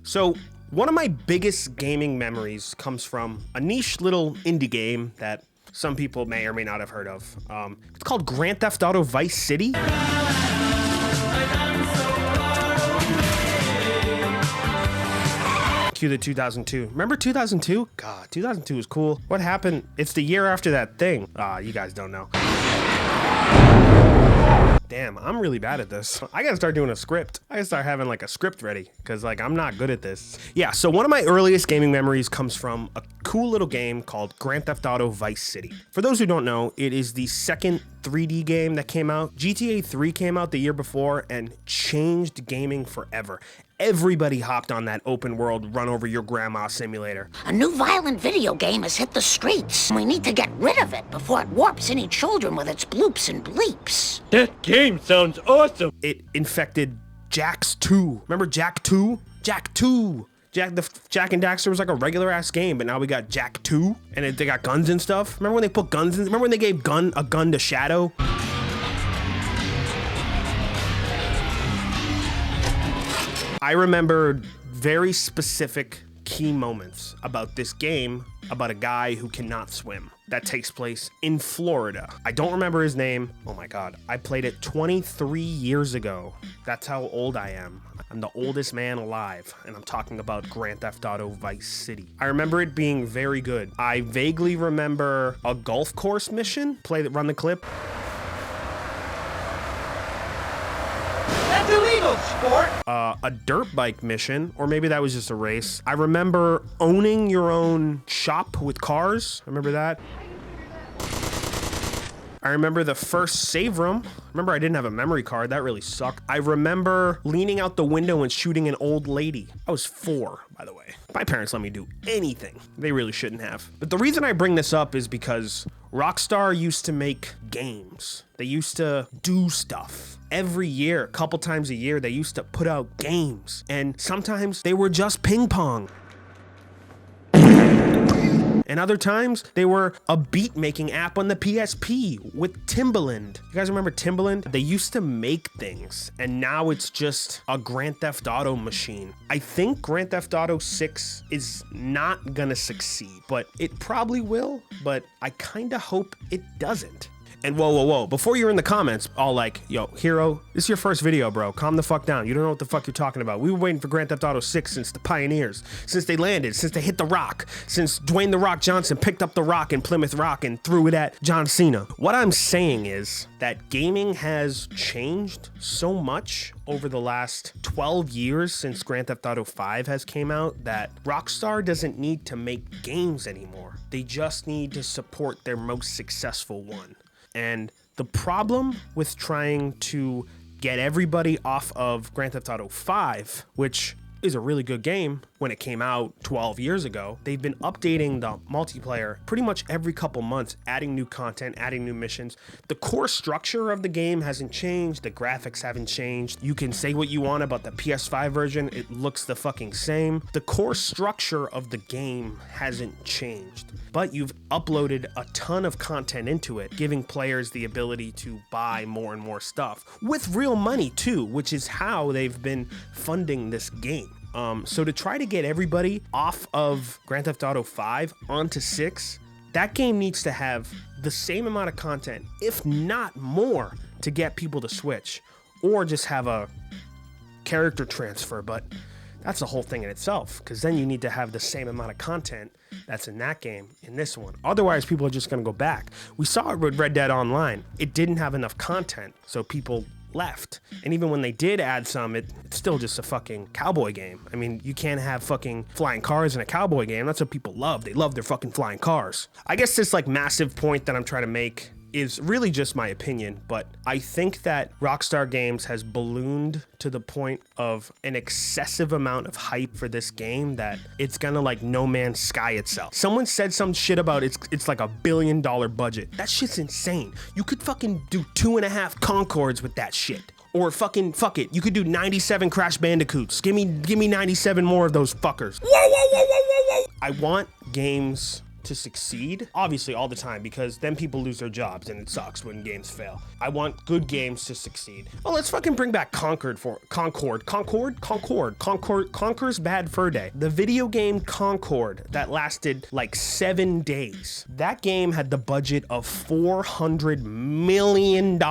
So one of my biggest gaming memories comes from a niche little indie game that some people may or may not have heard of. It's called Grand Theft Auto Vice City. Cue the 2002. Remember 2002? God, 2002 was cool. What happened? It's the year after that thing. You guys don't know. Damn, I'm really bad at this. I gotta start doing a script. I gotta start having like a script ready, because like I'm not good at this. Yeah, so one of my earliest gaming memories comes from a cool little game called Grand Theft Auto Vice City. For those who don't know, it is the second 3D game that came out. GTA 3 came out the year before and changed gaming forever. Everybody hopped on that open world run over your grandma simulator. A new violent video game has hit the streets. We need to get rid of it before it warps any children with its bloops and bleeps. That game sounds awesome. It infected Jax 2. Remember Jak 2? Jak 2. Jak and Daxter was like a regular ass game, but now we got Jak 2, and they got guns and stuff. Remember when they put guns in? Remember when they gave a gun to Shadow? I remember very specific key moments about this game, about a guy who cannot swim, that takes place in Florida. I don't remember his name. Oh my God. I played it 23 years ago. That's how old I am. I'm the oldest man alive, and I'm talking about Grand Theft Auto Vice City. I remember it being very good. I vaguely remember a golf course mission. Run the clip. That's illegal, sport. A dirt bike mission, or maybe that was just a race. I remember owning your own shop with cars. Remember that? I remember the first save room. Remember, I didn't have a memory card. That really sucked. I remember leaning out the window and shooting an old lady. I was 4, by the way. My parents let me do anything. They really shouldn't have. But the reason I bring this up is because Rockstar used to make games. They used to do stuff. Every year, a couple times a year, they used to put out games. And sometimes they were just ping pong. And other times, they were a beat-making app on the PSP with Timbaland. You guys remember Timbaland? They used to make things, and now it's just a Grand Theft Auto machine. I think Grand Theft Auto 6 is not gonna succeed, but it probably will, but I kinda hope it doesn't. And whoa, before you're in the comments, all like, yo, Hero, this is your first video, bro. Calm the fuck down. You don't know what the fuck you're talking about. We were waiting for Grand Theft Auto 6 since the pioneers, since they landed, since they hit the rock, since Dwayne "The Rock" Johnson picked up the rock in Plymouth Rock and threw it at John Cena. What I'm saying is that gaming has changed so much over the last 12 years since Grand Theft Auto 5 has came out that Rockstar doesn't need to make games anymore. They just need to support their most successful one. And the problem with trying to get everybody off of Grand Theft Auto 5, which is a really good game when it came out 12 years ago, they've been updating the multiplayer pretty much every couple months, adding new content, adding new missions. The core structure of the game hasn't changed. The graphics haven't changed. You can say what you want about the PS5 version. It looks the fucking same. The core structure of the game hasn't changed, but you've uploaded a ton of content into it, giving players the ability to buy more and more stuff with real money too, which is how they've been funding this game. So to try to get everybody off of Grand Theft Auto 5 onto 6, that game needs to have the same amount of content, if not more, to get people to switch, or just have a character transfer, but that's a whole thing in itself, because then you need to have the same amount of content that's in that game in this one. Otherwise, people are just going to go back. We saw it with Red Dead Online. It didn't have enough content, so people left. And even when they did add some, it's still just a fucking cowboy game. I mean, you can't have fucking flying cars in a cowboy game. That's what people love. They love their fucking flying cars. I guess this like massive point that I'm trying to make is really just my opinion, but I think that Rockstar Games has ballooned to the point of an excessive amount of hype for this game that it's gonna like No Man's Sky itself. Someone said some shit about it's like $1 billion budget. That shit's insane. You could fucking do 2.5 Concords with that shit. Or fucking, fuck it, you could do 97 Crash Bandicoots. Give me 97 more of those fuckers. I want games to succeed, obviously all the time, because then people lose their jobs and it sucks when games fail. I want good games to succeed. Oh, let's fucking bring back Concor's Bad Fur Day. The video game Concord that lasted like 7 days. That game had the budget of $400 million.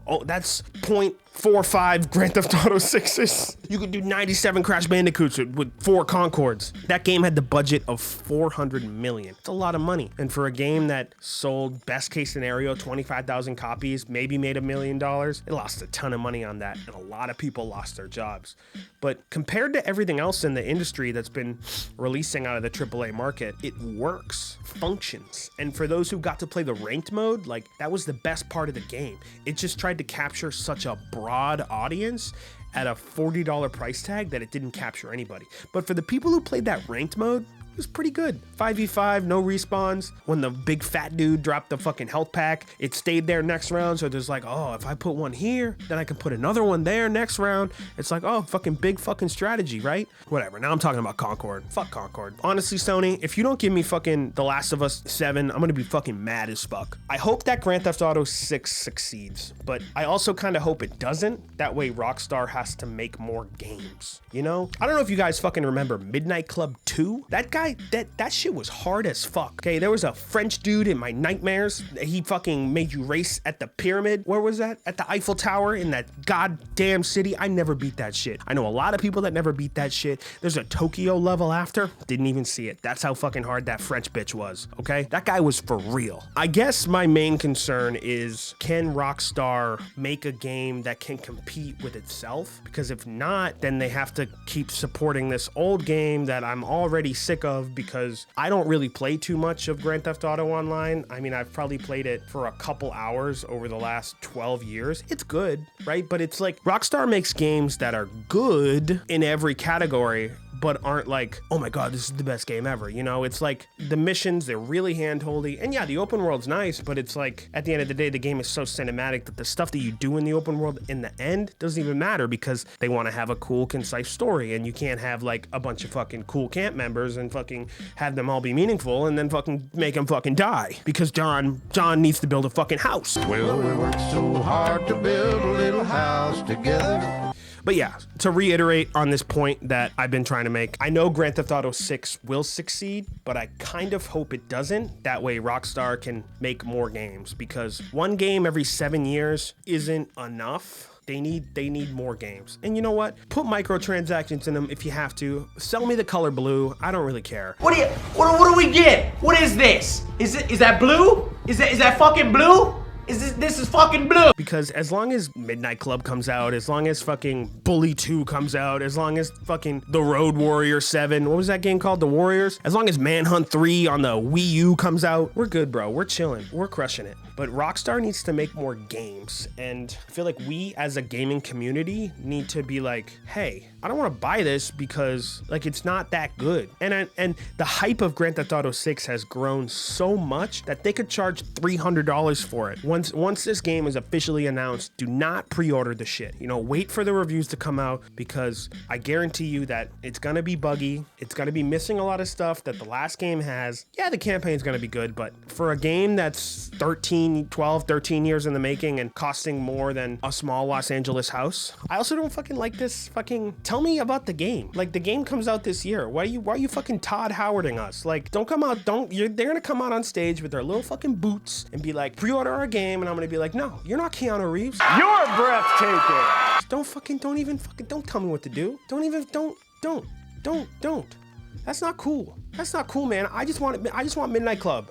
Oh, that's 0.45 Grand Theft Auto 6s. You could do 97 Crash Bandicoots with 4 Concords. That game had the budget of $400 million. It's a lot of money. And for a game that sold, best case scenario, 25,000 copies, maybe made $1 million, it lost a ton of money on that. And a lot of people lost their jobs. But compared to everything else in the industry that's been releasing out of the AAA market, it works, functions. And for those who got to play the ranked mode, like, that was the best part of the game. It just tried to capture such a broad audience at a $40 price tag that it didn't capture anybody. But for the people who played that ranked mode, it was pretty good. 5v5, no respawns. When the big fat dude dropped the fucking health pack, it stayed there next round. So there's like, oh, if I put one here, then I can put another one there next round. It's like, oh, fucking big fucking strategy, right? Whatever. Now I'm talking about Concord. Fuck Concord. Honestly, Sony, if you don't give me fucking The Last of Us 7, I'm gonna be fucking mad as fuck. I hope that Grand Theft Auto 6 succeeds, but I also kind of hope it doesn't. That way Rockstar has to make more games, you know? I don't know if you guys fucking remember Midnight Club 2. That guy, that shit was hard as fuck. Okay, there was a French dude in my nightmares. He fucking made you race at the pyramid. Where was that? At the Eiffel Tower in that goddamn city. I never beat that shit. I know a lot of people that never beat that shit. There's a Tokyo level after. Didn't even see it. That's how fucking hard that French bitch was, okay? That guy was for real. I guess my main concern is, can Rockstar make a game that can compete with itself? Because if not, then they have to keep supporting this old game that I'm already sick of, because I don't really play too much of Grand Theft Auto Online. I mean, I've probably played it for a couple hours over the last 12 years. It's good, right? But it's like Rockstar makes games that are good in every category, but aren't like, oh my God, this is the best game ever. You know, it's like the missions, they're really handholdy. And yeah, the open world's nice, but it's like, at the end of the day, the game is so cinematic that the stuff that you do in the open world in the end doesn't even matter, because they want to have a cool, concise story. And you can't have like a bunch of fucking cool camp members and fucking have them all be meaningful and then fucking make them fucking die because John needs to build a fucking house. Well, we worked so hard to build a little house together. But yeah, to reiterate on this point that I've been trying to make, I know Grand Theft Auto 6 will succeed, but I kind of hope it doesn't. That way Rockstar can make more games, because one game every 7 years isn't enough. They need more games. And you know what? Put microtransactions in them if you have to. Sell me the color blue. I don't really care. What do we get? What is this? Is that blue? Is that fucking blue? This is fucking blue. Because as long as Midnight Club comes out, as long as fucking Bully 2 comes out, as long as fucking The Road Warrior 7, what was that game called? The Warriors? As long as Manhunt 3 on the Wii U comes out, we're good, bro. We're chilling. We're crushing it. But Rockstar needs to make more games. And I feel like we as a gaming community need to be like, hey, I don't want to buy this because like it's not that good. And the hype of Grand Theft Auto 6 has grown so much that they could charge $300 for it. Once this game is officially announced, do not pre-order the shit. You know, wait for the reviews to come out, because I guarantee you that it's gonna be buggy. It's gonna be missing a lot of stuff that the last game has. Yeah, the campaign's gonna be good, but for a game that's 12, 13 years in the making and costing more than a small Los Angeles house, I also don't fucking like this fucking, tell me about the game. Like, the game comes out this year. Why are you fucking Todd Howarding us? Like, don't come out, they're gonna come out on stage with their little fucking boots and be like, pre-order our game, and I'm gonna be like, no, you're not Keanu Reeves. You're breathtaking. Don't tell me what to do. Don't. That's not cool. That's not cool, man. I just want Midnight Club.